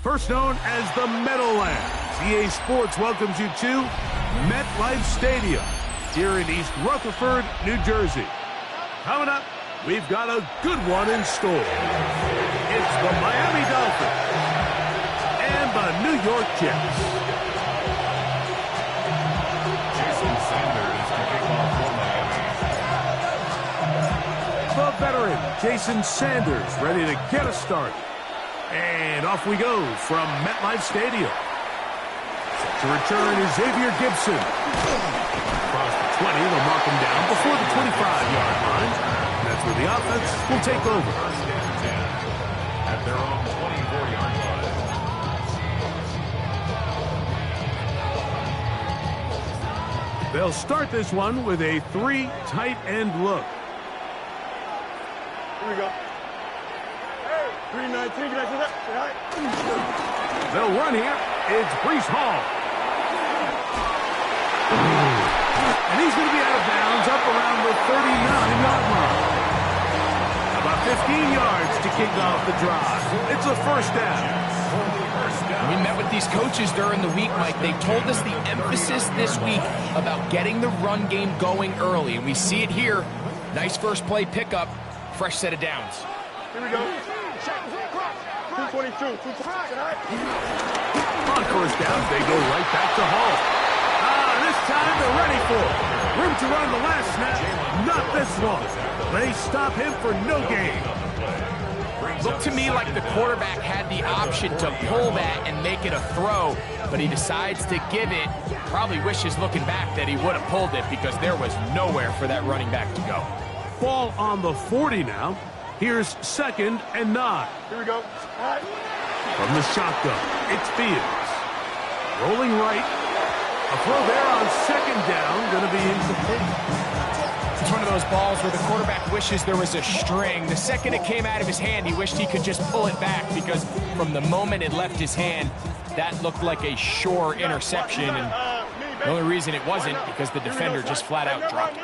First known as the Meadowlands, EA Sports welcomes you to MetLife Stadium here in East Rutherford, New Jersey. Coming up, we've got a good one in store. It's the Miami Dolphins and the New York Jets. Jason Sanders to kick off for Miami. The veteran, Jason Sanders, ready to get us started. And off we go from MetLife Stadium. Set to return is Xavier Gibson. Across the 20, they'll mark him down before the 25-yard line. That's where the offense will take over. First and 10 at their own 24-yard line. They'll start this one with a 3 tight end look. Here we go. 3-19, They'll run here. It's Breece Hall. And he's going to be out of bounds up around the 39-yard line. About 15 yards to kick off the drive. It's a first down. We met with these coaches during the week, Mike. They told us the emphasis this week about getting the run game going early. And we see it here. Nice first play pickup. Fresh set of downs. Here we go. 222. On first downs, they go right back to Hall. This time they're ready for it. Room to run the last snap. Not this one. They stop him for no gain. Looked to me like the quarterback had the option to pull that and make it a throw, but he decides to give it. Probably wishes looking back that he would have pulled it because there was nowhere for that running back to go. Ball on the 40 now. Here's 2nd and 9. Here we go. From the shotgun, it's Fields. Rolling right. A throw there on 2nd down. Going to be incomplete. It's one of those balls where the quarterback wishes there was a string. The second it came out of his hand, he wished he could just pull it back because from the moment it left his hand, that looked like a sure interception. And the only reason it wasn't because the defender just flat out dropped it.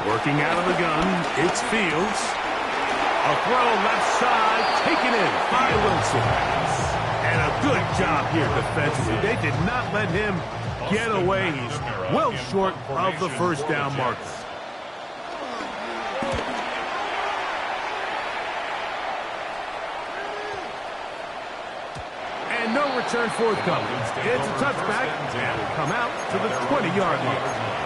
Working out of the gun, it's Fields. A throw left side, taken in by Wilson. And a good job here defensively. They did not let him get away. He's well short of the first down marker. And no return forthcoming. It's a touchback and will come out to the 20-yard line.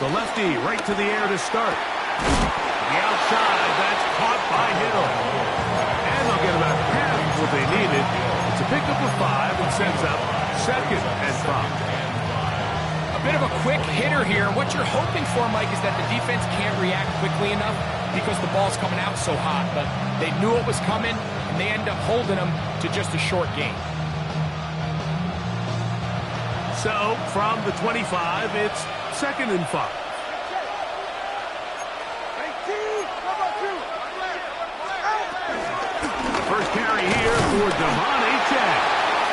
The lefty right to the air to start. The outside, that's caught by Hill. And they'll get about half what they needed. It's a pickup of 5 and sends up 2nd and 5. A bit of a quick hitter here. What you're hoping for, Mike, is that the defense can't react quickly enough because the ball's coming out so hot. But they knew it was coming, and they end up holding them to just a short gain. So, from the 25, it's 2nd and 5. The first carry here for Devon Achane.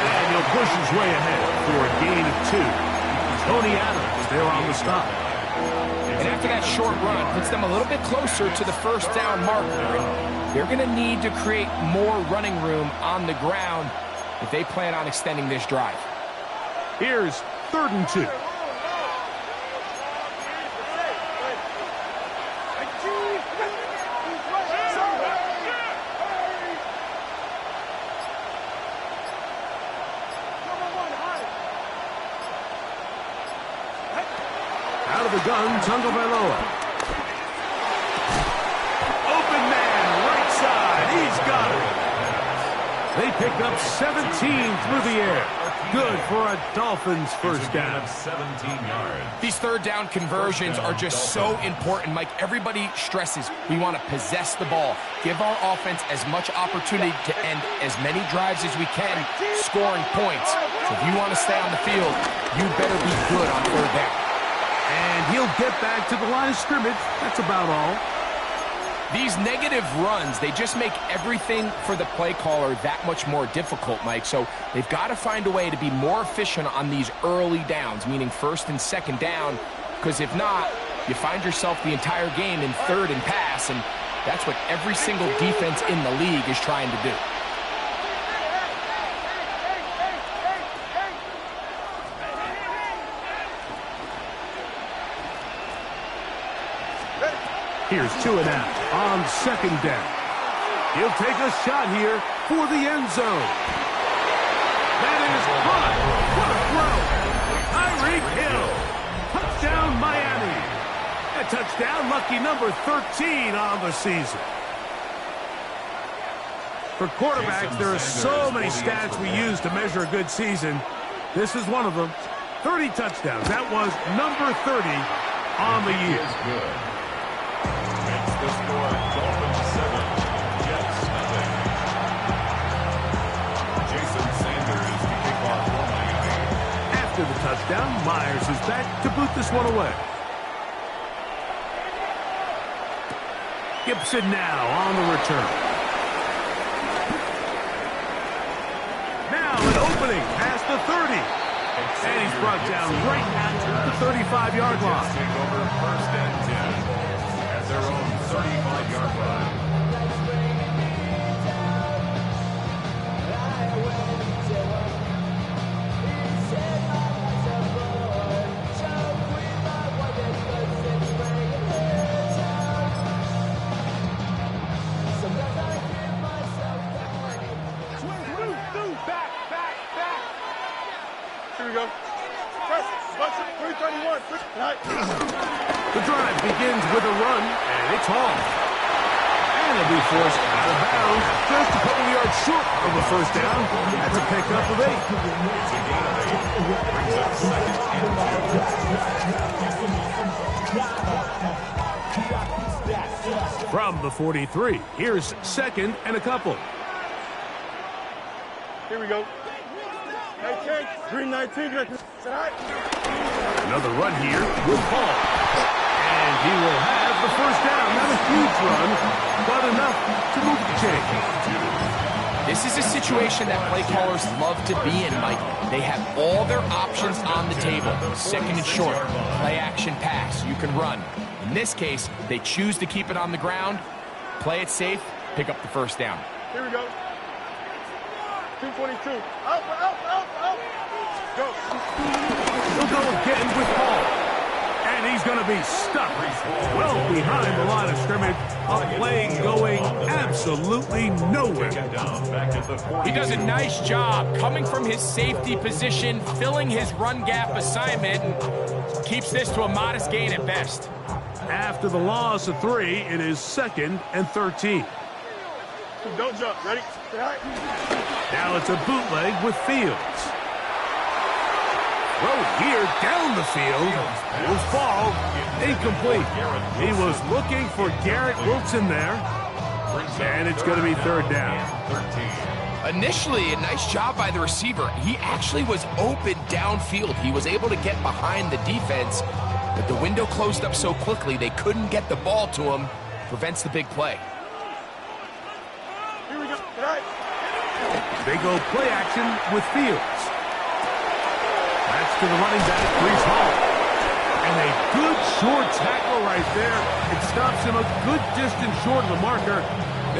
And he'll push his way ahead for a gain of 2. Tony Adams there on the stop. And after that short run, puts them a little bit closer to the first down marker. They're going to need to create more running room on the ground if they plan on extending this drive. Here's 3rd and 2. Out of the gun, Tagovailoa. Open man, right side. He's got it. They pick up 17 through the air. Good for a Dolphins first down. 17 yards. These third down conversions are just so important, Mike. Everybody stresses we want to possess the ball, give our offense as much opportunity to end as many drives as we can, scoring points. So if you want to stay on the field, you better be good on third down. And he'll get back to the line of scrimmage. That's about all. These negative runs, they just make everything for the play caller that much more difficult, Mike. So they've got to find a way to be more efficient on these early downs, meaning first and second down, because if not, you find yourself the entire game in third and pass, and that's what every single defense in the league is trying to do. Here's 2 and out on second down. He'll take a shot here for the end zone. That is caught. What a throw. Tyreek Hill. Touchdown, Miami. A touchdown, lucky number 13 on the season. For quarterbacks, there are so many stats we use to measure a good season. This is one of them. 30 touchdowns. That was number 30 on the year. The score, Dolphins 7, Jets nothing. Jason Sanders to kick off for Miami. After the touchdown, Myers is back to boot this one away. Gibson now on the return. Now an opening past the 30. And he's brought down right at the 35-yard line. Take over first and 10. Their own 35-yard line. Here we go. Press. 331. The drive begins with a run, and it's off. And it'll be forced out of bounds just a couple yards short of the first down. That's a pickup of 8. It's a gain of 8. Brings up second and 2. From the 43, here's second and a couple. Here we go. 19. Green 19. Another run here with Paul. And he will have the first down. Not a huge run, but enough to move the chain. This is a situation that play callers love to be in, Mike. They have all their options on the table. Second and short, play action pass, you can run. In this case, they choose to keep it on the ground, play it safe, pick up the first down. Here we go. 222. Out. Go. He'll go again with Paul. And he's going to be stuck well behind the line of scrimmage. A play going absolutely nowhere. He does a nice job coming from his safety position, filling his run gap assignment, and keeps this to a modest gain at best. After the loss of 3, it is second and 13. Don't jump. Ready? Now it's a bootleg with Fields. Throw here down the field. Will fall. Incomplete. He was looking for Garrett Wilson there. And it's going to be third down. Initially, a nice job by the receiver. He actually was open downfield. He was able to get behind the defense, but the window closed up so quickly they couldn't get the ball to him. Prevents the big play. Here we go. They go play action with Fields. That's to the running back, Brees Hall. And a good short tackle right there. It stops him a good distance short of the marker.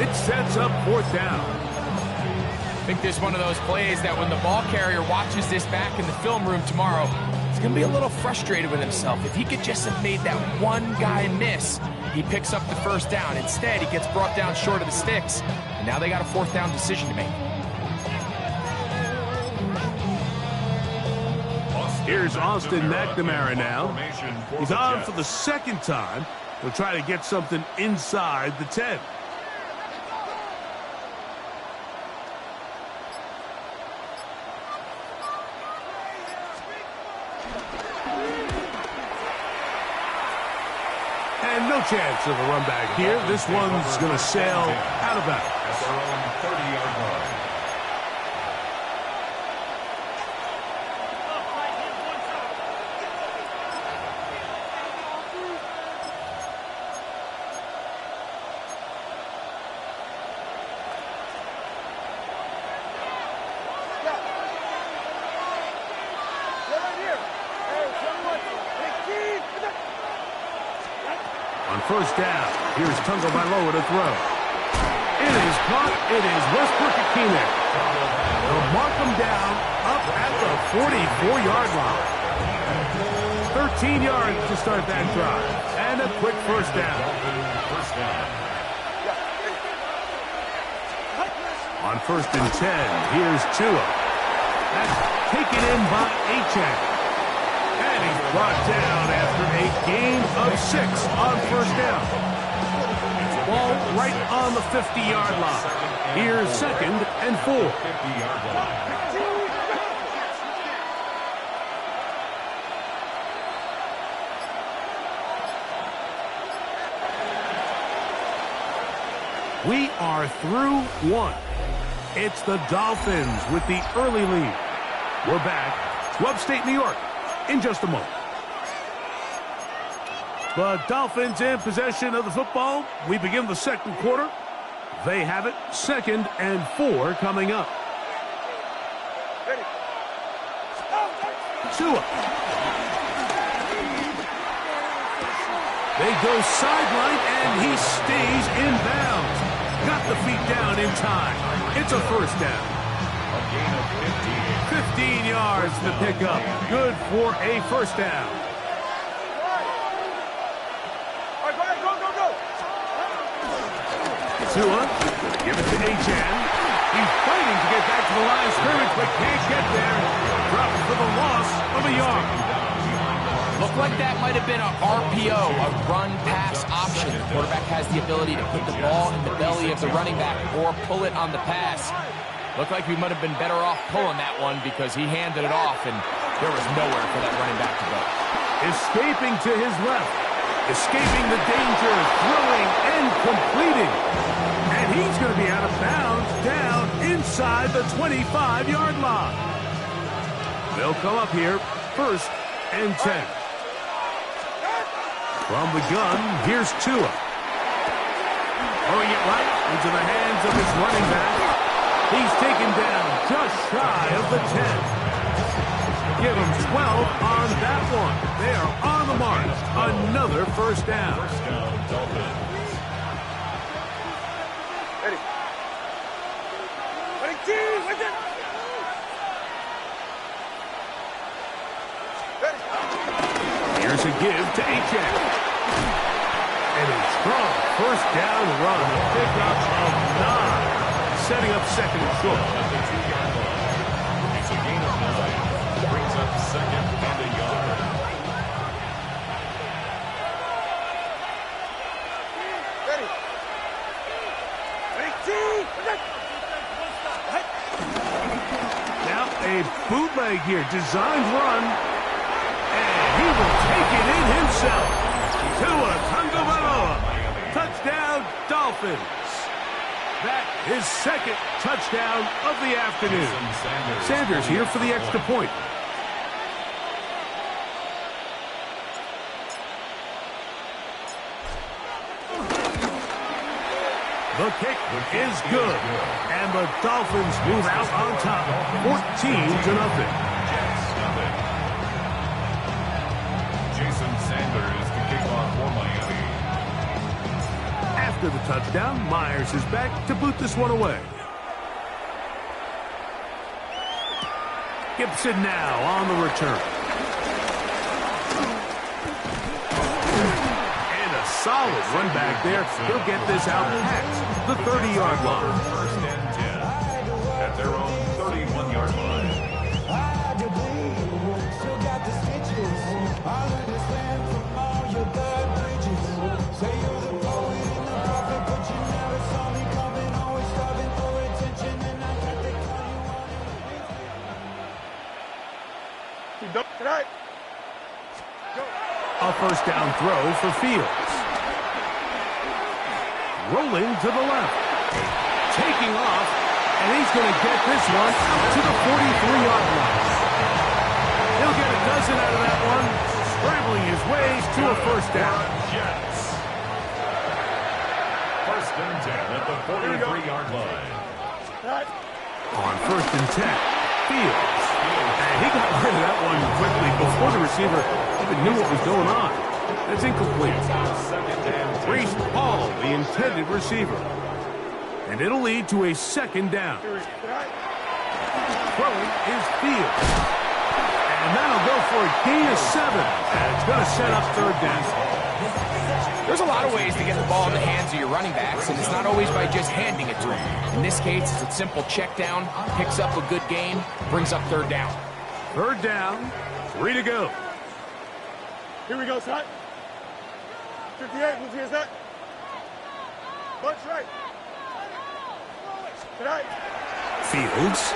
It sets up fourth down. I think this is one of those plays that when the ball carrier watches this back in the film room tomorrow, he's going to be a little frustrated with himself. If he could just have made that one guy miss, he picks up the first down. Instead, he gets brought down short of the sticks. And now they got a fourth down decision to make. Here's Austin McNamara now. He's on for the second time. He'll try to get something inside the 10. No chance of a run back here. This one's going to sail out of bounds. At their own 30-yard line. On first down, here's Tagovailoa to throw. It is caught. It is Westbrook-Ikhine. They'll mark him down up at the 44-yard line. 13 yards to start that drive. And a quick first down. On first and 10, here's Tua. That's taken in by Achane. And he's brought down after a gain of 6 on first down. Ball right on the 50-yard line. Here's 2nd and 4. 50-yard line. We are through one. It's the Dolphins with the early lead. We're back to upstate New York in just a moment. The Dolphins in possession of the football. We begin the second quarter. They have it. 2nd and 4 coming up. Tua. They go sideline, and he stays in bounds. Got the feet down in time. It's a first down. A gain of 15 yards to pick up. Good for a first down. Tua, give it to Achane. He's fighting to get back to the line of scrimmage, but can't get there. Drops for the loss of a yard. Looked like that might have been a RPO, a run-pass option. The quarterback has the ability to put the ball in the belly of the running back or pull it on the pass. Looked like we might have been better off pulling that one because he handed it off, and there was nowhere for that running back to go. Escaping to his left. Escaping the danger, throwing and completing. And he's going to be out of bounds down inside the 25-yard line. They'll come up here, 1st and 10. From the gun, here's Tua. Throwing it right into the hands of his running back. He's taken down just shy of the 10. Give him 12 on that one. They are on the mark. Another first down. First down, Dolphins. Ready. Ready, team, with it. Ready. Here's a give to Achane. And a strong first down run. A pickup of 9. Setting up 2nd and short. At the 2-yard line. It's a gain of 9. Brings up 2nd and a yard. Ready. Ready, team, with it. Now a bootleg here. Designed run. And he will take it in himself. Tua Tagovailoa. Touchdown, Dolphins. That is 2nd touchdown of the afternoon. Sanders here for the extra point. The kick is good. And the Dolphins move out on top, 14-0. Jason Sanders to kick off for Miami. After the touchdown, Myers is back to boot this one away. Gibson now on the return. And a solid run back there. He'll get this out past the 30-yard line. First and 10 at their own 31-yard line. Tonight. A first down throw for Fields. rolling to the left. Taking off, and he's going to get this one out to the 43-yard line. He'll get a dozen out of that one, scrambling his ways to a first down. Jets. First and 10 at the 43-yard line. On first and 10, Fields. And he got rid of that one quickly before the receiver even knew what was going on. That's incomplete. Reese Paul, the intended receiver. And it'll lead to a second down. Throwing is Fields. And that'll go for a gain of 7. And it's going to set up third down. There's a lot of ways to get the ball in the hands of your running backs, and it's not always by just handing it to them. In this case, it's a simple check down, picks up a good gain, brings up third down. Third down, 3 to go. Here we go, Scott. 58, move here, Zach. Bunch right. Tonight. Fields.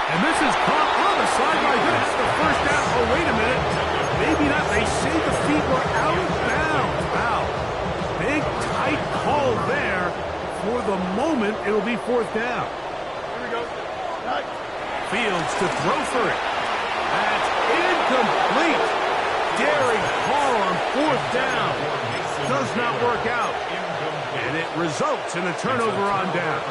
And this is caught on the sideline. That's the first down. Oh, wait a minute. Maybe not. They say the feet were out of bounds. Wow. Big, tight call there. For the moment, it'll be fourth down. Here we go. Tonight. Fields to throw for it. That's incomplete. Daring call on fourth down. Does not work out. And it results in a turnover on down.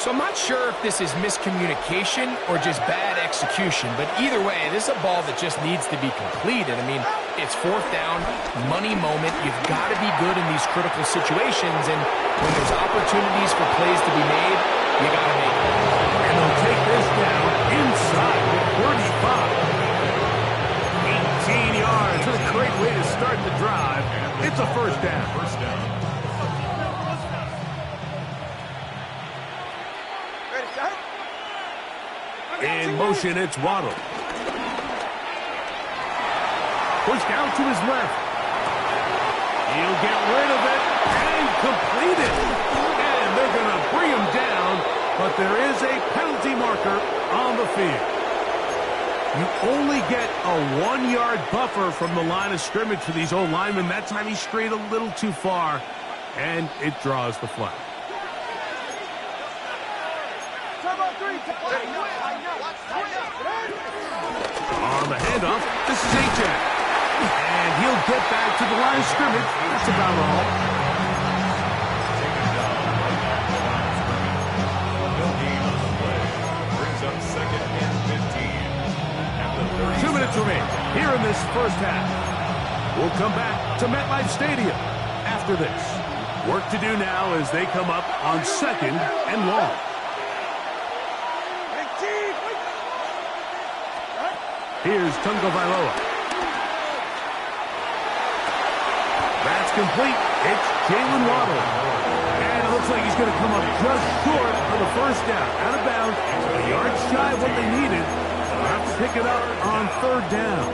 So I'm not sure if this is miscommunication or just bad execution, but either way, this is a ball that just needs to be completed. I mean, it's fourth down, money moment. You've got to be good in these critical situations, and when there's opportunities for plays to be made, you got to make them. And they'll take this down inside the 45. 18 yards. What a great way to start the drive. It's a first down. First down. In motion, it's Waddle. Push down to his left. He'll get rid of it and complete it. And they're going to bring him down, but there is a penalty marker on the field. You only get a 1-yard buffer from the line of scrimmage for these old linemen. That time he strayed a little too far, and it draws the flag. On the handoff, this is Ajak. And he'll get back to the line of scrimmage. That's about all. Brings up second and 15. 2 minutes remain here in this first half. We'll come back to MetLife Stadium after this. Work to do now as they come up on second and long. Here's Tungo Vailoa. That's complete. It's Jalen Waddle. And it looks like he's going to come up just short of the first down. Out of bounds. A yard shy of what they needed. They'll have to pick it up on third down.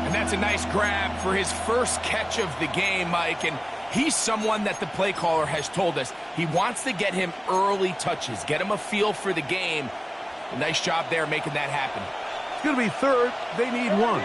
And that's a nice grab for his first catch of the game, Mike. And he's someone that the play caller has told us he wants to get him early touches, get him a feel for the game. A nice job there making that happen. It's going to be third. They need one.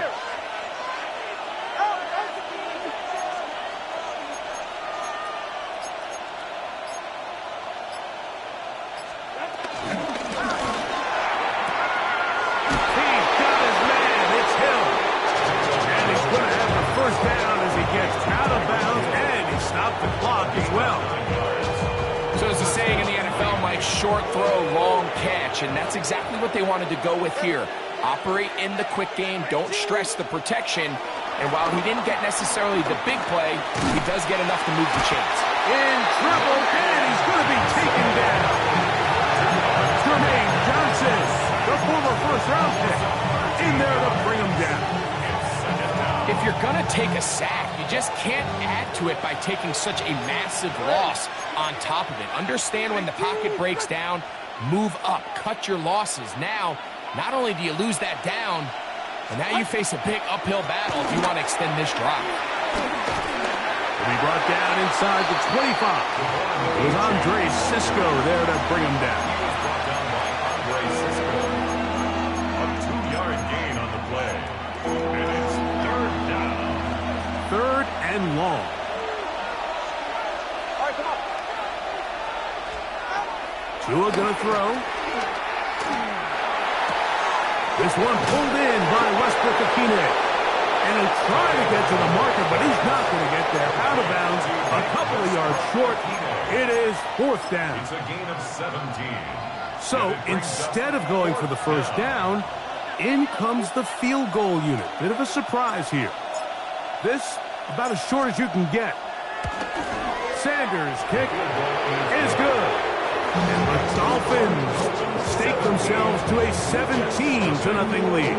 Short throw, long catch, and that's exactly what they wanted to go with here. Operate in the quick game, don't stress the protection, and while he didn't get necessarily the big play, he does get enough to move the chains. In trouble, and he's going to be taken down. Jermaine Johnson, the former first-round pick, in there to bring him down. If you're going to take a sack, you just can't add to it by taking such a massive loss on top of it. Understand when the pocket breaks down, move up, cut your losses. Now, not only do you lose that down, but now you face a big uphill battle if you want to extend this drive. Will be brought down inside the 25. It was Andre Cisco there to bring him down. He was brought down by Andre Cisco. A 2-yard gain on the play. And it's third down. Third Tua gonna throw. This one pulled in by Westbrook-Akine. And he'll try to get to the marker, but he's not going to get there. Out of bounds, a couple of yards short. It is 4th down. It's a gain of 17. So instead of going for the first down, in comes the field goal unit. Bit of a surprise here. This about as short as you can get. Sanders' kick is good. And the Dolphins stake themselves to a 17-0 lead.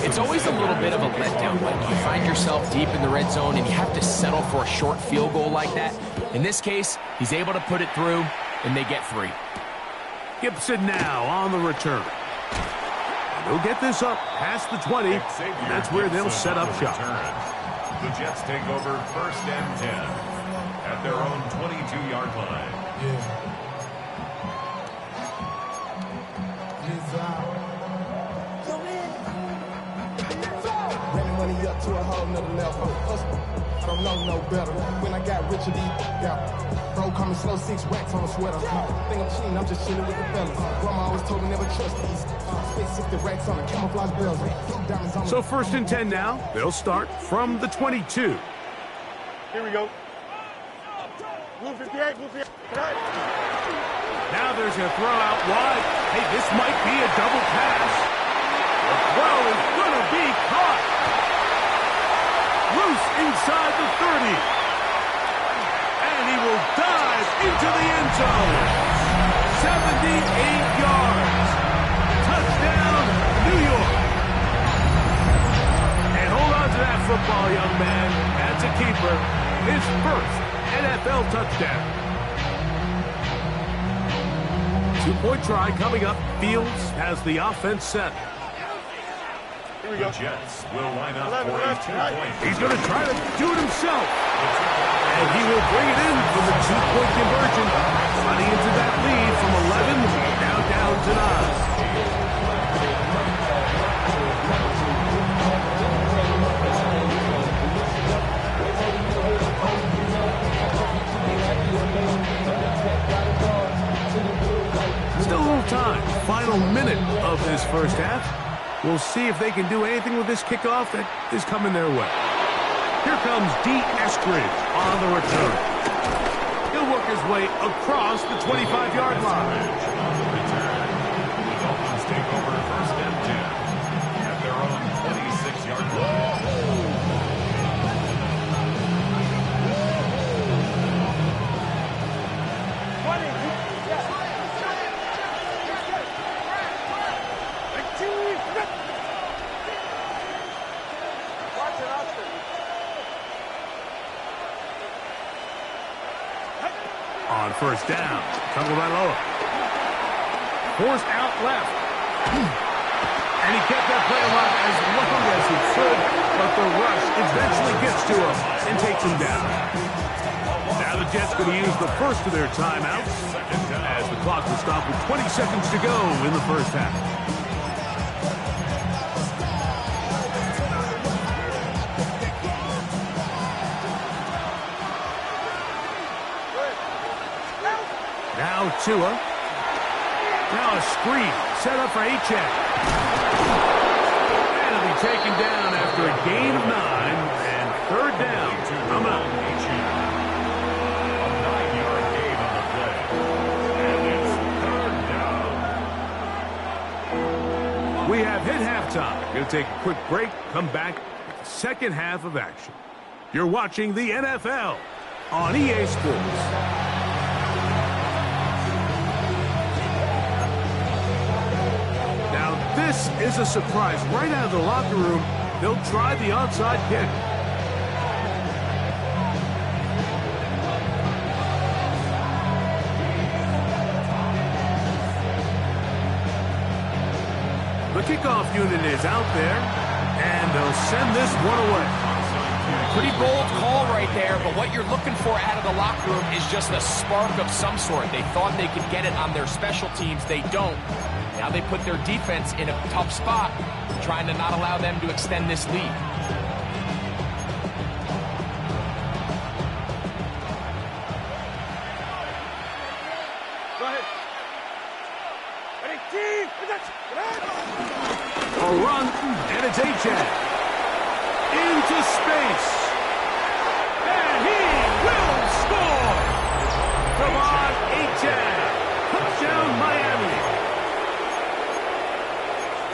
It's always a little bit of a letdown when you find yourself deep in the red zone and you have to settle for a short field goal like that. In this case, he's able to put it through, and they get 3. Gibson now on the return. They'll get this up past the 20. That's where they'll set up shop. The Jets take over 1st and 10 at their own 22-yard line. Money up to a whole nother level. I don't know no better. When I got rich of these, bro, coming slow, 6 racks on a sweater. Think I'm cheating, I'm just chilling with the fellas. Grandma always told me never trust these. Spent 60 racks on a camouflage bells. So 1st and 10 now. They'll start from the 22. Here we go. Blue 58, blue 58. Now there's a throw out wide. Hey, this might be a double pass. The throw is going to be caught. Loose inside the 30. And he will dive into the end zone. 78 yards. Touchdown, New York. And hold on to that football, young man. That's a keeper. His first NFL touchdown. 2-point try coming up. Fields has the offense set. The Jets will line up for a 2-point. He's going to try to do it himself. And he will bring it in for the 2-point conversion. Running into that lead from 11 down to 9. Still a little time. Final minute of this first half. We'll see if they can do anything with this kickoff that is coming their way. Here comes D. Eskridge on the return. He'll work his way across the 25-yard line. The Dolphins take over 1st and 10 at their own 26-yard line. On 1st down, Tagovailoa. Forced out left. And he kept that play alive as long as he could, but the rush eventually gets to him and takes him down. Now the Jets going to use the first of their timeouts as the clock will stop with 20 seconds to go in the first half. Now Tua. Now a screen set up for Achane. And he'll be taken down after a gain of 9 and 3rd down. I'm out. A 9-yard gain on the play. And it's 3rd down. We have hit halftime. Going to take a quick break, come back with the second half of action. You're watching the NFL on EA Sports. This is a surprise. Right out of the locker room, they'll try the onside kick. The kickoff unit is out there, and they'll send this one away. Pretty bold call right there, but what you're looking for out of the locker room is just a spark of some sort. They thought they could get it on their special teams. They don't. Now they put their defense in a tough spot, trying to not allow them to extend this lead. A run, and it's H.A. into space. And he will score. Come on, H.A. Touchdown, Miami.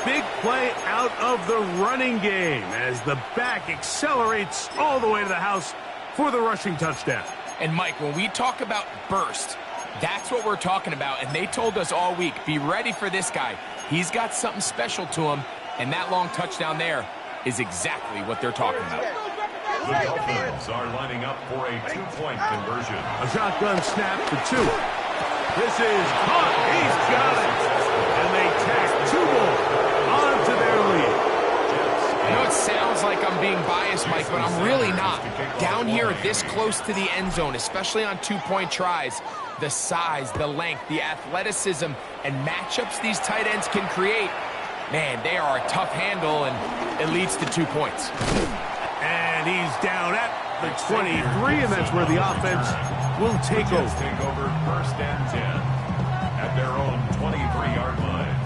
Big play out of the running game as the back accelerates all the way to the house for the rushing touchdown. And Mike, when we talk about burst, that's what we're talking about. And they told us all week, be ready for this guy. He's got something special to him. And that long touchdown there is exactly what they're talking about. The Dolphins are lining up for a two-point conversion. A shotgun snap for two. This is caught. He's got it. And they tack two more onto their lead. I know it sounds like I'm being biased, Mike, but I'm really not. Down here this close to the end zone, especially on two-point tries, the size, the length, the athleticism, and matchups these tight ends can create, man, they are a tough handle, and it leads to 2 points. And he's down at the 23, and that's where the offense will take over. Take over 1st and 10 at their own 23-yard line.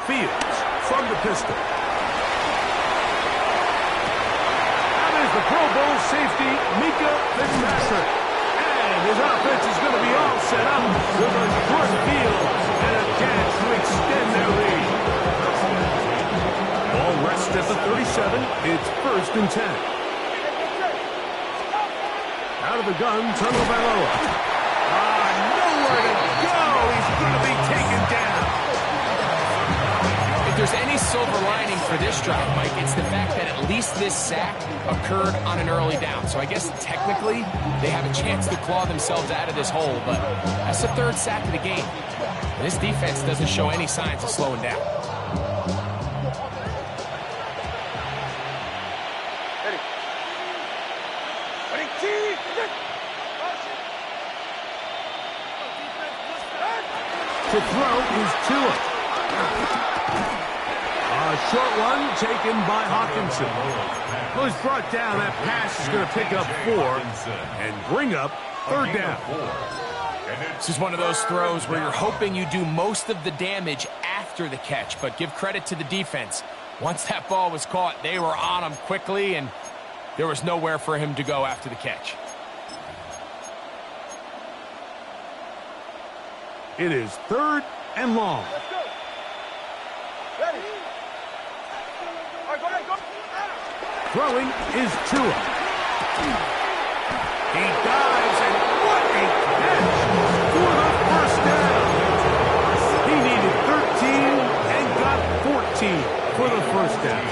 Fields from the pistol. That is the Pro Bowl safety, Mika Fitzpatrick. And his offense is going to be all set up with a short field and a chance to extend their lead. Ball rests at the 37. It's 1st and 10. Out of the gun, Tagovailoa. Nowhere to go. He's going to be taken down. If there's any silver lining for this drive, Mike, it's the fact that at least this sack occurred on an early down. So I guess technically they have a chance to claw themselves out of this hole, but that's the 3rd sack of the game. And this defense doesn't show any signs of slowing down. To throw is Tua. A short one taken by Hawkinson. Well, he's brought down. That pass is going to pick up 4 and bring up 3rd down. This is one of those throws where you're hoping you do most of the damage after the catch, but give credit to the defense. Once that ball was caught, they were on him quickly, and there was nowhere for him to go after the catch. It is 3rd and long. Throwing is Tua. He dives, and what a catch for the 1st down. He needed 13 and got 14 for the 1st down.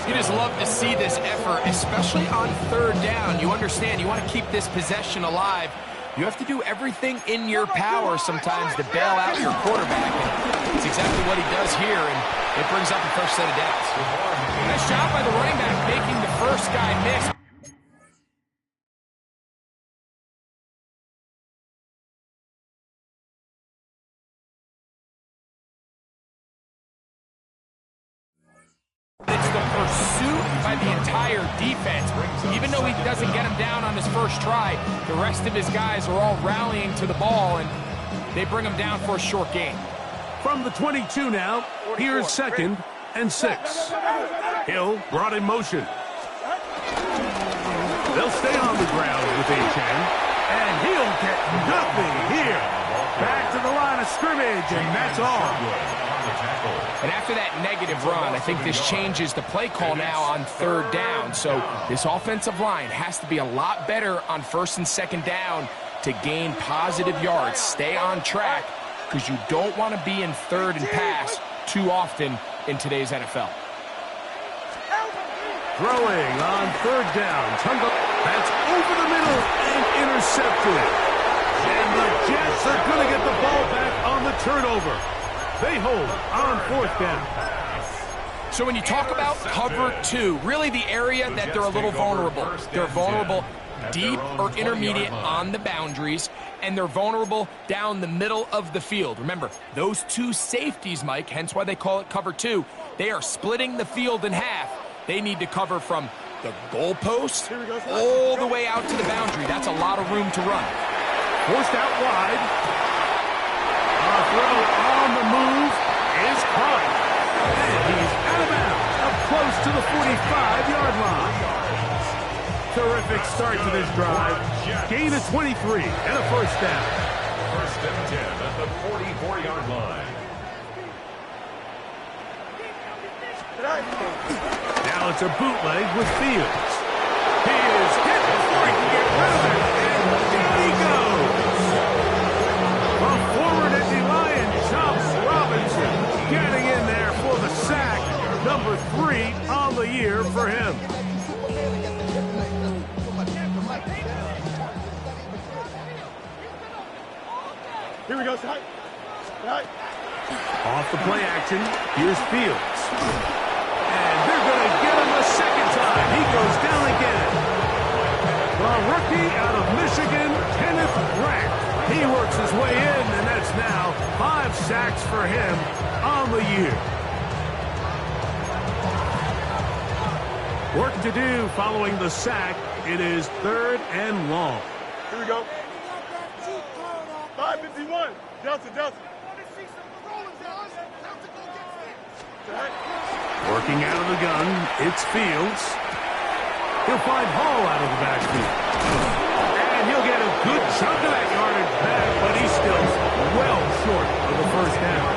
You just love to see this effort, especially on 3rd down. You understand, you want to keep this possession alive. You have to do everything in your power sometimes to bail out your quarterback. And it's exactly what he does here, and it brings up the 1st set of downs. Nice job by the running back making the 1st guy miss. It's the pursuit by the entire defense. Even though he doesn't get him down on his 1st try, the rest of his guys are all rallying to the ball, and they bring him down for a short gain. From the 22 now, here's 2nd and 6. Hill brought in motion. They'll stay on the ground with H.A. And he'll get nothing here. Back to the line of scrimmage, and that's all. And after that negative run, I think this changes the play call now on 3rd down. So this offensive line has to be a lot better on 1st and 2nd down to gain positive yards. Stay on track, because you don't want to be in 3rd and pass too often in today's NFL. Throwing on 3rd down. That's over the middle and intercepted. And the Jets are going to get the ball back on the turnover. They hold on 4th down. So when you talk about cover 2, really the area that they're a little vulnerable. They're vulnerable deep or intermediate on the boundaries, and they're vulnerable down the middle of the field. Remember, those two safeties, Mike, hence why they call it cover two, they are splitting the field in half. They need to cover from the goalpost all the way out to the boundary. That's a lot of room to run. Forced out wide. A throw on the move is caught. And he's out of bounds, up close to the 45-yard line. Terrific start to this drive. Gain of 23 and a first down. First and 10 at the 44-yard line. Now it's a bootleg with Fields. He is hit before he can get rid of it. And down he goes. A forward at the Lion, Chumps Robinson, getting in there for the sack. Number 3 on the year for him. Here we go, side. Off the play action, here's Fields. And they're going to get him a second time. He goes down again. The rookie out of Michigan, Kenneth Grant. He works his way in, and that's now 5 sacks for him on the year. Work to do following the sack. It is 3rd and long. Here we go. 551. Delta. Working out of the gun, it's Fields. He'll find Hall out of the backfield. And he'll get a good chunk of that yardage back, but he's still well short of the first down.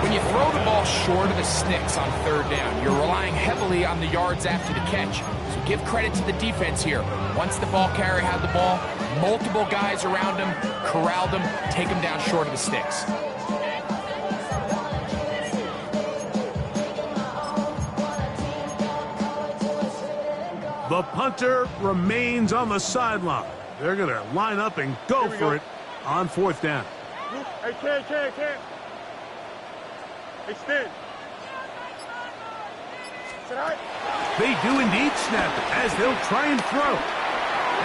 When you throw the ball short of the sticks on 3rd down, you're relying heavily on the yards after the catch. So give credit to the defense here. Once the ball carrier had the ball, multiple guys around him, corralled him, take him down short of the sticks. The punter remains on the sideline. They're going to line up and go for it on 4th down. Hey, can. Extend. They do indeed snap it as they'll try and throw.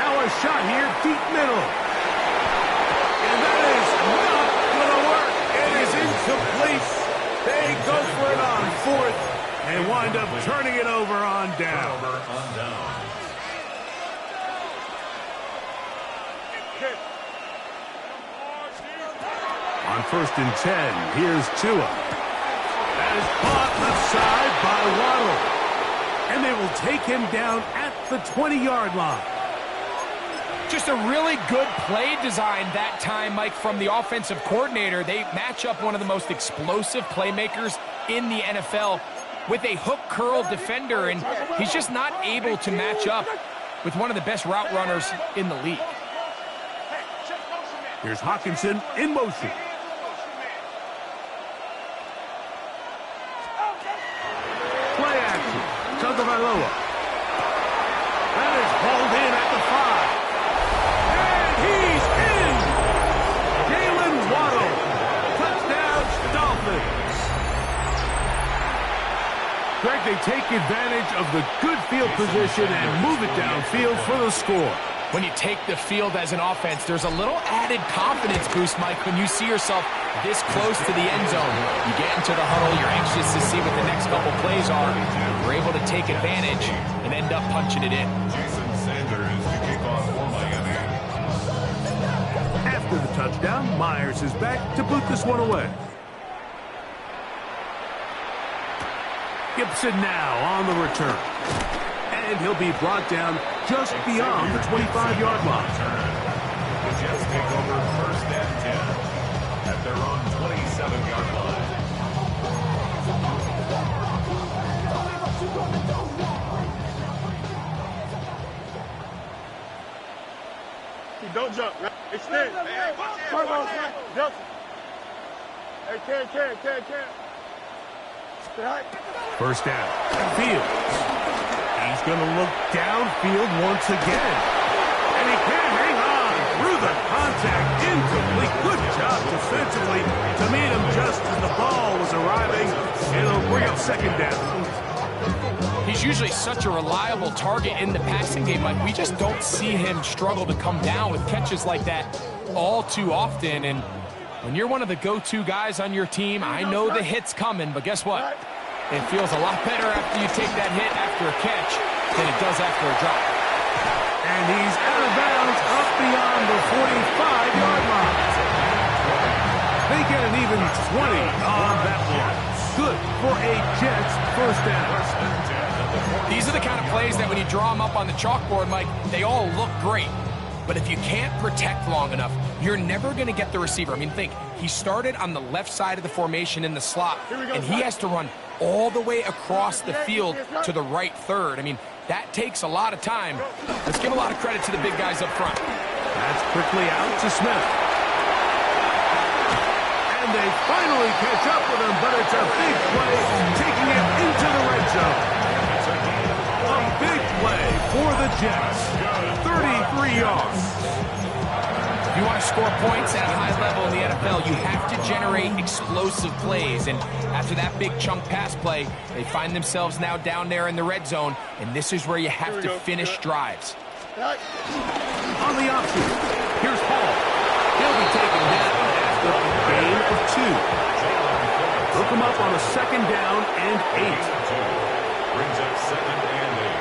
Now a shot here, deep middle. And that is not going to work. It is incomplete. They go for it on 4th and wind up turning it over on down. On 1st and 10, here's Tua. That is caught left side by Waddle. And they will take him down at the 20-yard line. Just a really good play design that time, Mike, from the offensive coordinator. They match up one of the most explosive playmakers in the NFL with a hook curl defender, and he's just not able to match up with one of the best route runners in the league. Here's Hawkinson in motion. Play action. Tagovailoa. That is hauled in at the 5. And he's in! Jalen Waddle. Touchdown, Dolphins. Greg, they take advantage of the good field position and move it downfield for the score. When you take the field as an offense, there's a little added confidence boost, Mike, when you see yourself this close to the end zone. You get into the huddle, you're anxious to see what the next couple plays are. You're able to take advantage and end up punching it in. Jason Sanders to kick off for Miami. After the touchdown, Myers is back to boot this one away. Gibson now on the return. And he'll be brought down just beyond the 25-yard line. The Jets take over 1st and 10 at their own 27-yard line. Don't jump. Extend. Delta. Hey, can. 1st down. Fields. He's going to look downfield once again. And he can't hang on through the contact. Incomplete. Good job defensively to meet him just as the ball was arriving. It'll bring up 2nd down. He's usually such a reliable target in the passing game, Mike. We just don't see him struggle to come down with catches like that all too often. And when you're one of the go-to guys on your team, I know the hit's coming, but guess what? It feels a lot better after you take that hit after a catch than it does after a drop. And he's out of bounds up beyond the 45-yard line. They get an even 20 on that one. Good for a Jets first down. These are the kind of plays that when you draw them up on the chalkboard, Mike, they all look great. But if you can't protect long enough, you're never going to get the receiver. I mean, think, he started on the left side of the formation in the slot, and he has to run all the way across the field to the right third. I mean, that takes a lot of time. Let's give a lot of credit to the big guys up front. That's quickly out to Smith. And they finally catch up with him, but it's a big play, taking it into the red zone. A big play for the Jets. 33 yards. If you want to score points at a high level in the NFL, you have to generate explosive plays. And after that big chunk pass play, they find themselves now down there in the red zone, and this is where you have to finish drives. On the option, here's Hall. He'll be taken down after a gain of 2. Hook him up on a second down and 8. Brings up 2nd and 8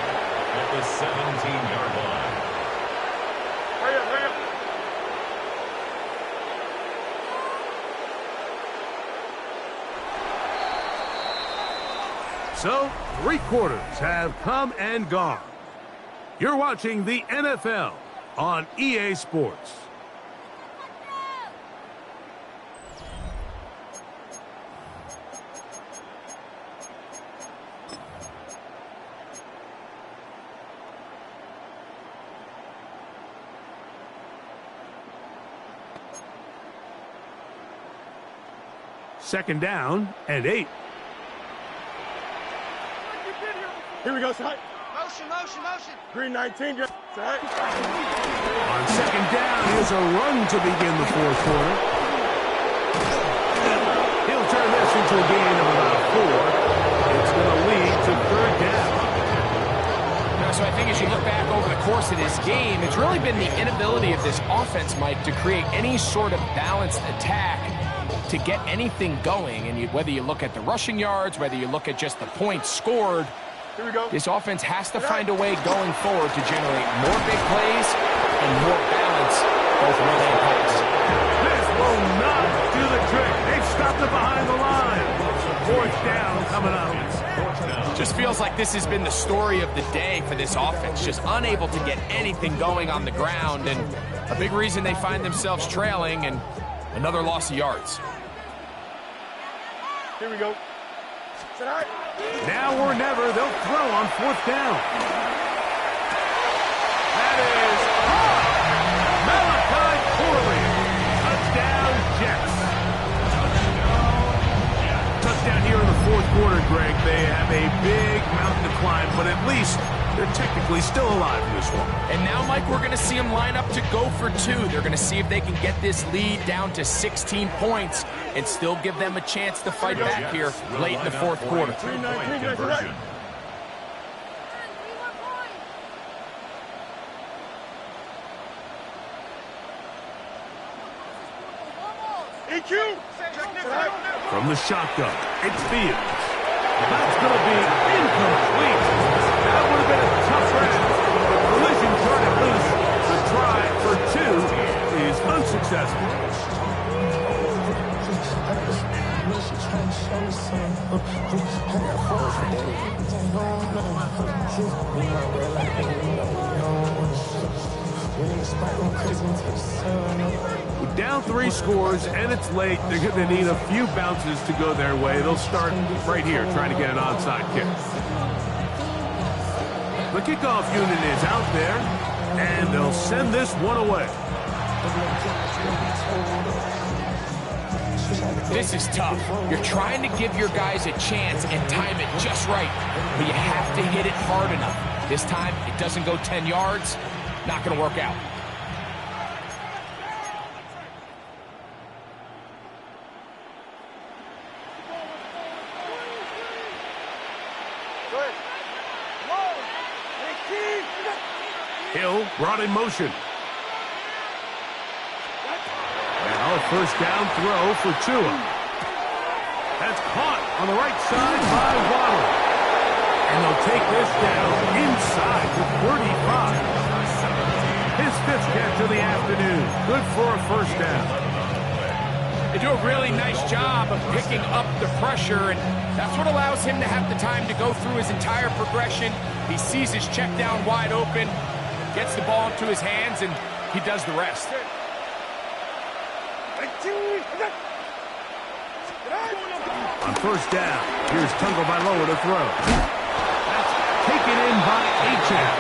at the 17-yard line. So, 3 quarters have come and gone. You're watching the NFL on EA Sports. Second down and 8. Here we go, side. Motion, motion, motion. Green 19, side. On second down, here's a run to begin the fourth quarter. He'll turn this into a gain of about 4. It's going to lead to third down. So I think as you look back over the course of this game, it's really been the inability of this offense, Mike, to create any sort of balanced attack to get anything going. And whether you look at the rushing yards, whether you look at just the points scored, Here we go. this offense has to find a way going forward to generate more big plays and more balance, both run and pass. This will not do the trick. They've stopped it behind the line. Fourth down coming up. Just feels like this has been the story of the day for this offense, just unable to get anything going on the ground, and a big reason they find themselves trailing and another loss of yards. Here we go. Side. Now or never, they'll throw on fourth down. That is Malachi Corley. Touchdown, Jets. Touchdown here in the fourth quarter, Greg. They have a big mountain to climb, but at least they're technically still alive in this one. And now, Mike, we're going to see them line up to go for 2. They're going to see if they can get this lead down to 16 points and still give them a chance to fight back here late in the fourth quarter. Conversion. EQ. From the shotgun, it's Fields. That's going to be incomplete. That would have been a tough round. The collision turned it loose. The try for 2 is unsuccessful. With down 3 scores and it's late, they're going to need a few bounces to go their way. They'll start right here trying to get an onside kick. The kickoff unit is out there, and they'll send this one away. This is tough. You're trying to give your guys a chance and time it just right, but you have to hit it hard enough. This time, it doesn't go 10 yards. Not going to work out. Hill brought in motion. Now a first down throw for Tua. That's caught on the right side by Waddle. And they'll take this down inside the 35. His 5th catch of the afternoon. Good for a first down. They do a really nice job of picking up the pressure, and that's what allows him to have the time to go through his entire progression. He sees his check down wide open, gets the ball into his hands, and he does the rest. On first down, here's Tagovailoa to throw. That's taken in by Achane.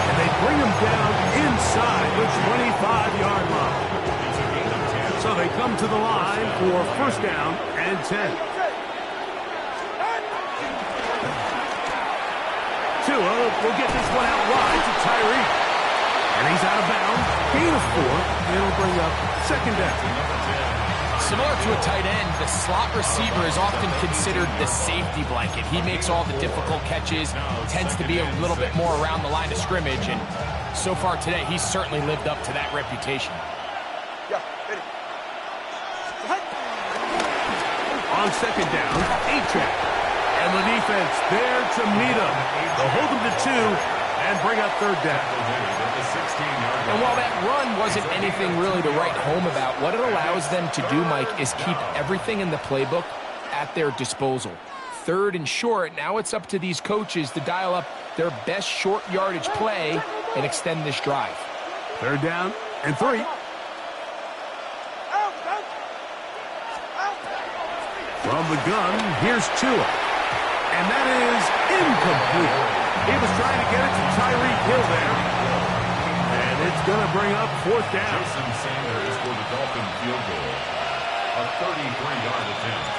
And they bring him down inside the 25-yard line. So they come to the line for first down and 10. Tua will get this one out wide to Tyreek. And he's out of bounds. Gain of 4. It'll bring up second down. Similar to a tight end, the slot receiver is often considered the safety blanket. He makes all the difficult catches, tends to be a little bit more around the line of scrimmage, and so far today, he's certainly lived up to that reputation. On second down, Achane. And the defense there to meet him. They'll hold him to 2 and bring up third down. And while that run wasn't anything really to write home about, what it allows them to do, Mike, is keep everything in the playbook at their disposal. Third and short, now it's up to these coaches to dial up their best short yardage play and extend this drive. Third down and 3. From the gun, here's Tua. And that is incomplete. He was trying to get it to Tyreek Hill there. And it's going to bring up fourth down. Jason Sanders for the Dolphin field goal. A 33-yard attempt.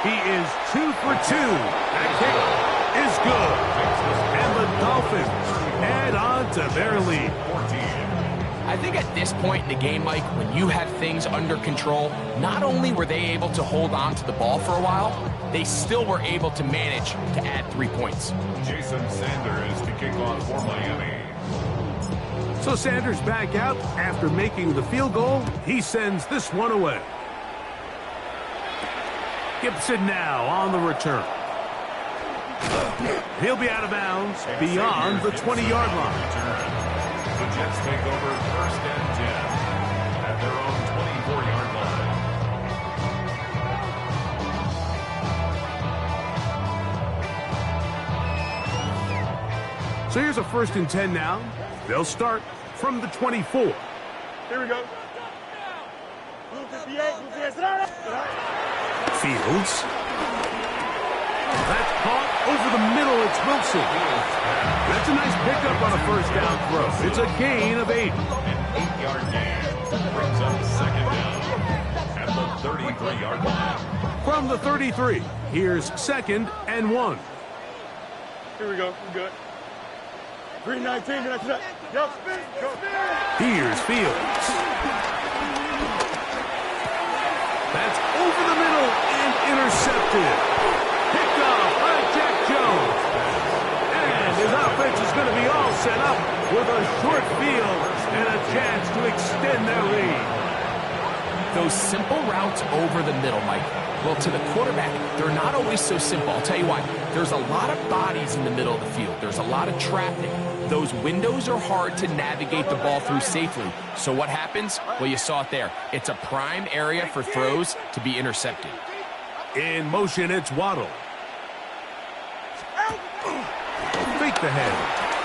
He is 2 for 2. That kick is good. And the Dolphins add on to their lead. 14. I think at this point in the game, Mike, when you have things under control, not only were they able to hold on to the ball for a while, they still were able to manage to add 3 points. Jason Sanders to kick off for Miami. So Sanders back out after making the field goal. He sends this one away. Gibson now on the return. He'll be out of bounds beyond the 20-yard line. The Jets take over first and 10 at their own 24-yard line. So here's a first and 10 now. They'll start from the 24. Here we go. Fields. That's caught over the middle. It's Wilson. That's a nice pickup on a first down throw. It's a gain of 8. An 8-yard gain brings up second down at the 33-yard line. From the 33, here's second and 1. Here we go. We're good. 319. Yo, spin. Here's Fields. That's over the middle and intercepted. Picked off by Jack Jones. And his offense is going to be all set up with a short field and a chance to extend their lead. Those simple routes over the middle, Mike, well, to the quarterback, they're not always so simple. I'll tell you why. There's a lot of bodies in the middle of the field. There's a lot of traffic. Those windows are hard to navigate the ball through safely. So what happens? Well, you saw it there. It's a prime area for throws to be intercepted. In motion, it's Waddle. Fake the head.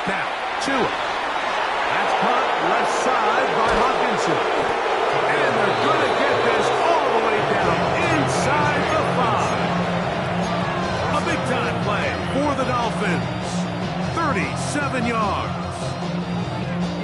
Now, Tua. That's caught left side by Hawkinson. And they're going to get this all the way down inside the 5. A big-time play for the Dolphins. 37 yards.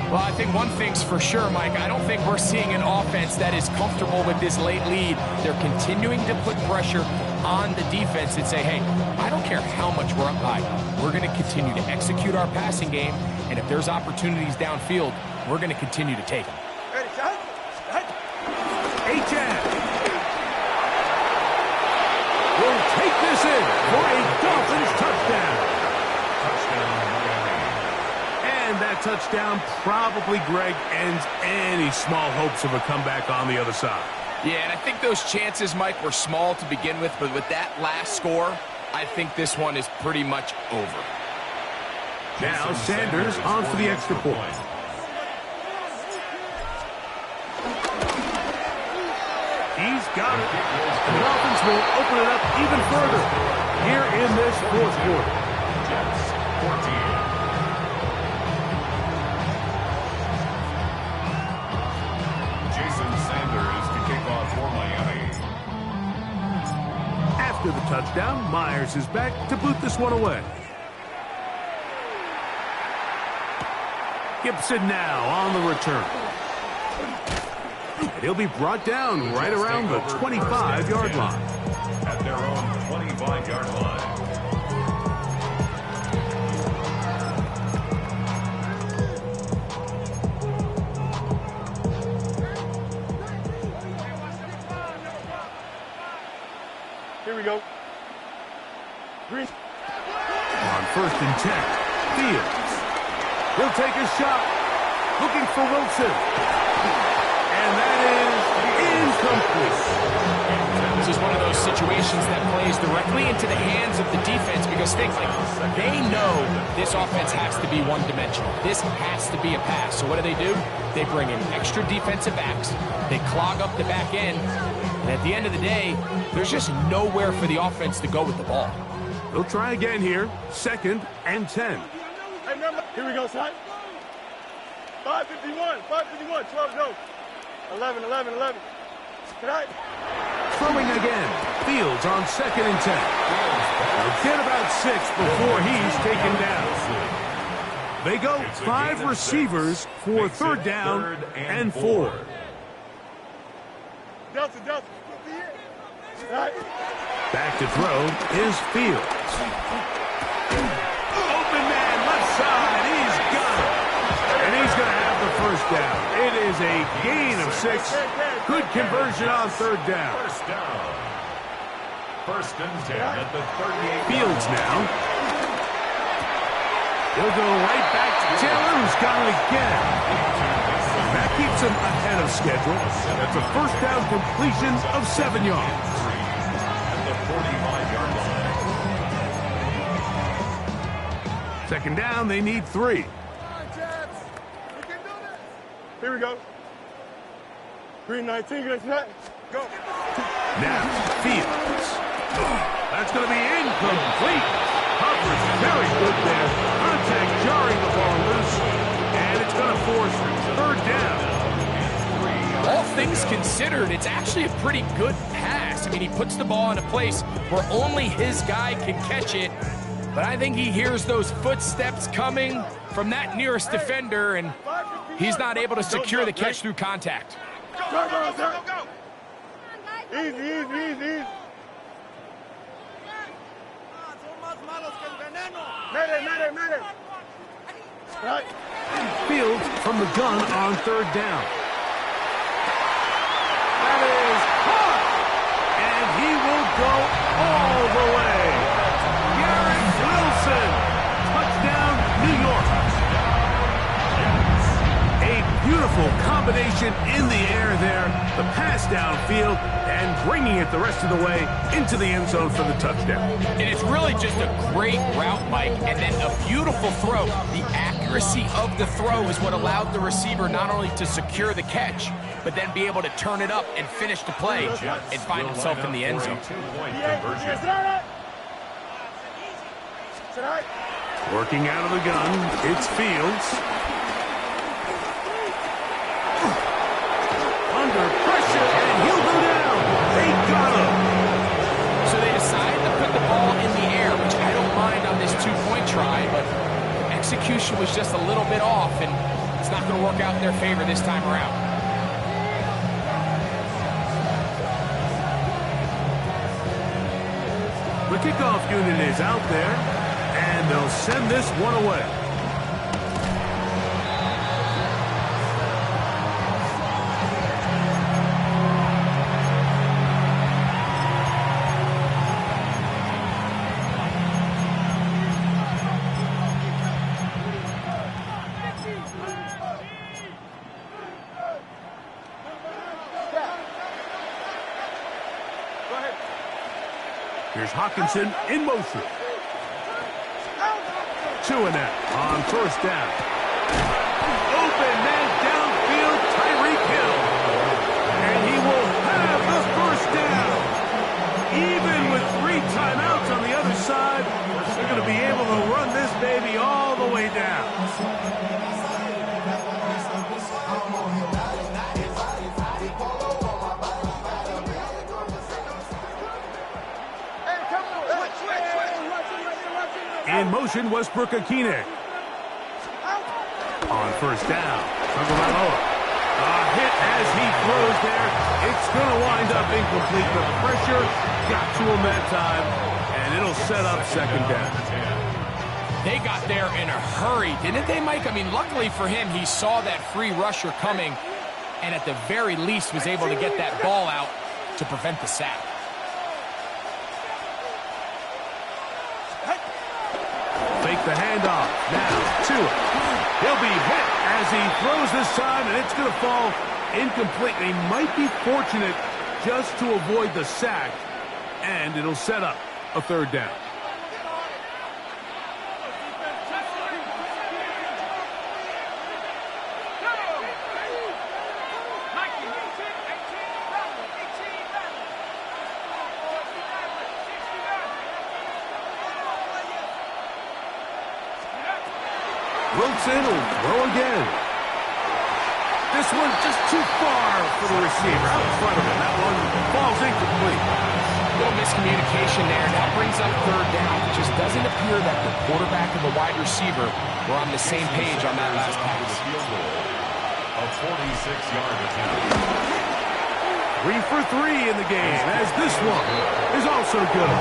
Well, I think one thing's for sure, Mike. I don't think we're seeing an offense that is comfortable with this late lead. They're continuing to put pressure on the defense and say, hey, I don't care how much we're up by. We're going to continue to execute our passing game, and if there's opportunities downfield, we're going to continue to take them. Achane will take this in for a Dolphins touchdown. that touchdown probably, Greg, ends any small hopes of a comeback on the other side. Yeah, and I think those chances, Mike, were small to begin with, but with that last score, I think this one is pretty much over. Now Sanders on for the extra point. He's got it. And the offense will open it up even further here in this fourth quarter. Jets 14. Jason Sanders to kick off for Miami. After the touchdown, Myers is back to boot this one away. Gibson now on the return. And he'll be brought down right around the 25-yard line. At their own 25-yard line. Here we go. Green. On 1st and 10, Fields. He'll take a shot. Looking for Wilson. And that is incomplete. This is one of those situations that plays directly into the hands of the defense because think like they know this offense has to be one-dimensional. This has to be a pass. So what do? They bring in extra defensive backs. They clog up the back end. And at the end of the day, there's just nowhere for the offense to go with the ball. They'll try again here. 2nd and 10. Here we go, son. 5:51, 5:51, 12 go. 11. Tonight. Throwing again. Fields on 2nd and 10. He'll get about 6 before he's taken down. They go 5 receivers for 3rd down and 4. Delta. Tonight. Back to throw is Fields. Open man, left side. He's got it. And he's going to have the 1st down. It is a gain of 6. Good conversion on 3rd down. 1st down. 1st and 10 at the 38. Fields now. He'll go right back to Taylor, who's got it again. That keeps him ahead of schedule. That's a 1st down completion of 7 yards. At the 45-yard line. 2nd down, they need 3. Here we go. Green 19, go. Now, Fields. That's going to be incomplete. Hopper's very good there. Contact jarring the ball loose. And it's going to force 3rd down. All things considered, it's actually a pretty good pass. I mean, he puts the ball in a place where only his guy can catch it. But I think he hears those footsteps coming from that nearest defender, and he's not able to secure the catch through contact. Go. Easy. Mete. Right. Fields from the gun on 3rd down. That is caught. And he will go all the way. Garrett Wilson. Touchdown, New York. A beautiful combination in the air there. The pass downfield and bringing it the rest of the way into the end zone for the touchdown. And it's really just a great route, Mike, and then a beautiful throw. The accuracy of the throw is what allowed the receiver not only to secure the catch, but then be able to turn it up and finish the play and find himself in the end zone. Working out of the gun, it's Fields. Under pressure, and he'll go down. They got him. So they decided to put the ball in the air, which I don't mind on this 2-point try, but execution was just a little bit off, and it's not going to work out in their favor this time around. The kickoff unit is out there, and they'll send this one away. Here's Hawkinson in motion. 2 and out on first down. Open man downfield, Tyreek Hill. And he will have the first down. Even with 3 timeouts on the other side, they're going to be able to run this baby all the way down. In motion, Westbrook-Ikhine. On first down, Tagovailoa. A hit as he throws there. It's going to wind up incomplete. The pressure got to him that time, and it'll set up second down. They got there in a hurry, didn't they, Mike? I mean, luckily for him, he saw that free rusher coming, and at the very least was able to get that ball out to prevent the sack. Fake the handoff. Now to it. He'll be hit as he throws this time, and it's going to fall incomplete. They might be fortunate just to avoid the sack, and it'll set up a third down. Wilson will throw again. This one just too far for the receiver. Out in front of him. That one falls incomplete. Little miscommunication there. Now brings up third down. It just doesn't appear that the quarterback and the wide receiver were on the same page on that last pass. A 46-yard attempt. 3 for 3 in the game, as this one is also good.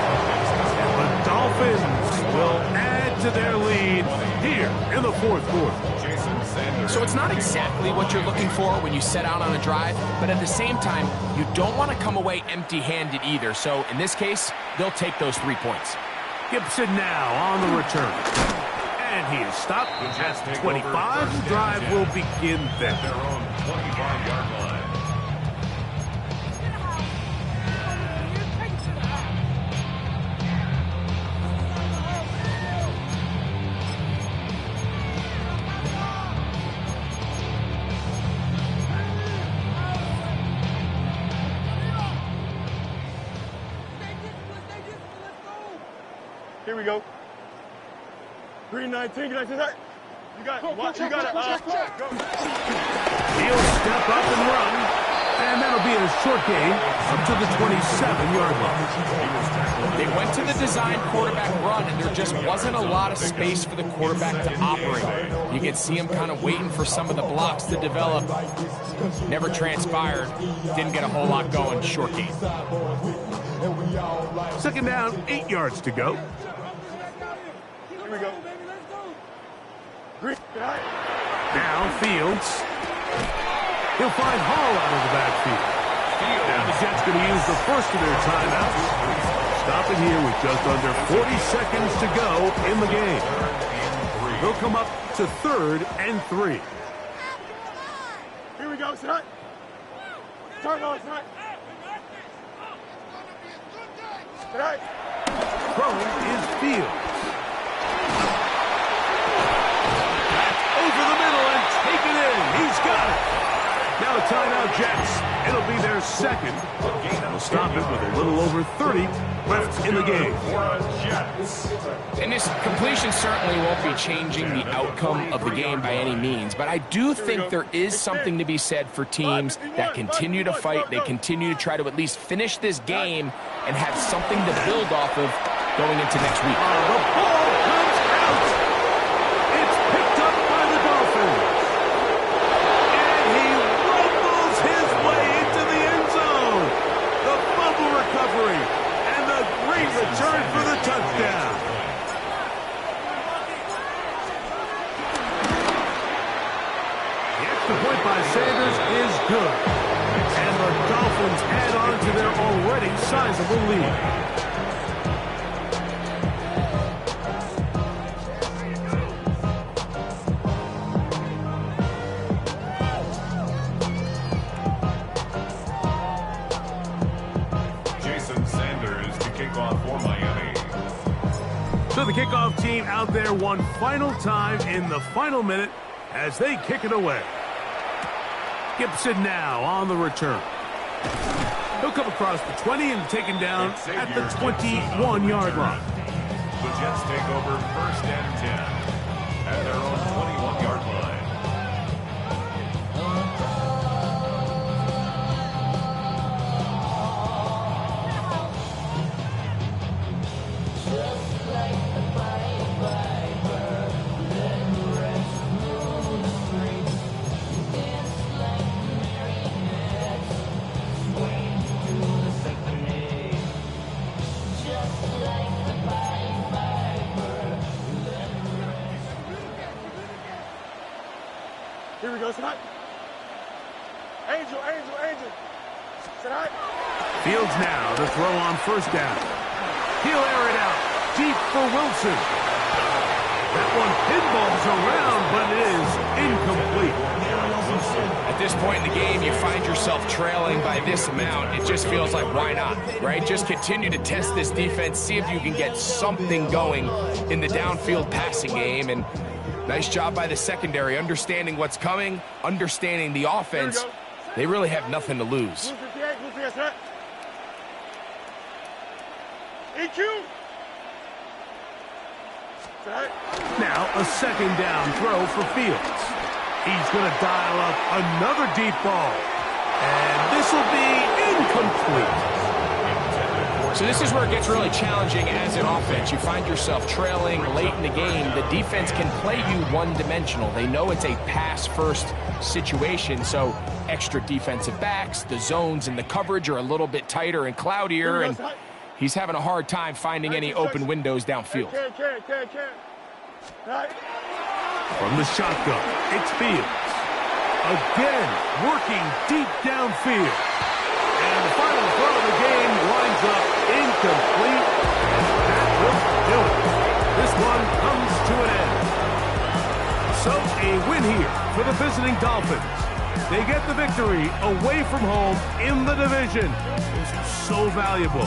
And the Dolphins will add to their lead here in the fourth quarter. So it's not exactly what you're looking for when you set out on a drive, but at the same time, you don't want to come away empty-handed either. So in this case, they'll take those 3 points. Gibson now on the return. And he is stopped at 25. The drive will begin there. Their own 25-yard line. Here we go. 319. Can I say that? You got it. You got it. Go. He'll step up and run. And that'll be a short gain up to the 27-yard line. They went to the design quarterback run, and there just wasn't a lot of space for the quarterback to operate. You could see him kind of waiting for some of the blocks to develop. Never transpired. Didn't get a whole lot going. Short gain. Second down, 8 yards to go. Here we go. Now Fields. He'll find Hall out of the backfield. Now the Jets going to use the first of their timeouts. Stopping here with just under 40 seconds to go in the game. They'll come up to 3rd and 3. Here we go, son. Turn on, son. Throwing is Fields. That's over the middle and taken in. He's got it. Now a timeout, Jets. It'll be their second. They'll stop it with a little over 30 left in the game. And this completion certainly won't be changing the outcome of the game by any means, but I do think there is something to be said for teams that continue to fight. They continue to try to at least finish this game and have something to build off of going into next week. The ball comes out. It's picked up by the Dolphins. And he rumbles his way into the end zone. The fumble recovery and the great return for the touchdown. The extra point by Sanders is good. And the Dolphins add on to their already sizable lead. Sanders to kick off for Miami. So the kickoff team out there one final time in the final minute as they kick it away. Gibson now on the return. He'll come across the 20 and taken down at the 21-yard line. The Jets take over 1st and 10 at their own 21-yard line. Here we go, sit high. Angel, Angel, Angel. Sit high. Fields now to throw on 1st down. He'll air it out deep for Wilson. That one pinballs around, but it is incomplete. At this point in the game, you find yourself trailing by this amount. It just feels like, why not, right? Just continue to test this defense, see if you can get something going in the downfield passing game. And nice job by the secondary, understanding what's coming, understanding the offense. They really have nothing to lose. EQ. Now a 2nd down throw for Fields. He's going to dial up another deep ball. And this will be incomplete. So this is where it gets really challenging as an offense. You find yourself trailing late in the game. The defense can play you one-dimensional. They know it's a pass-first situation, so extra defensive backs, the zones and the coverage are a little bit tighter and cloudier, and he's having a hard time finding any open windows downfield. From the shotgun, it's Fields. Again, working deep downfield. And the final throw of the game winds up incomplete. And that will do it. This one comes to an end. So a win here for the visiting Dolphins. They get the victory away from home in the division. This is so valuable.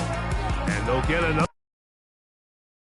And they'll get another.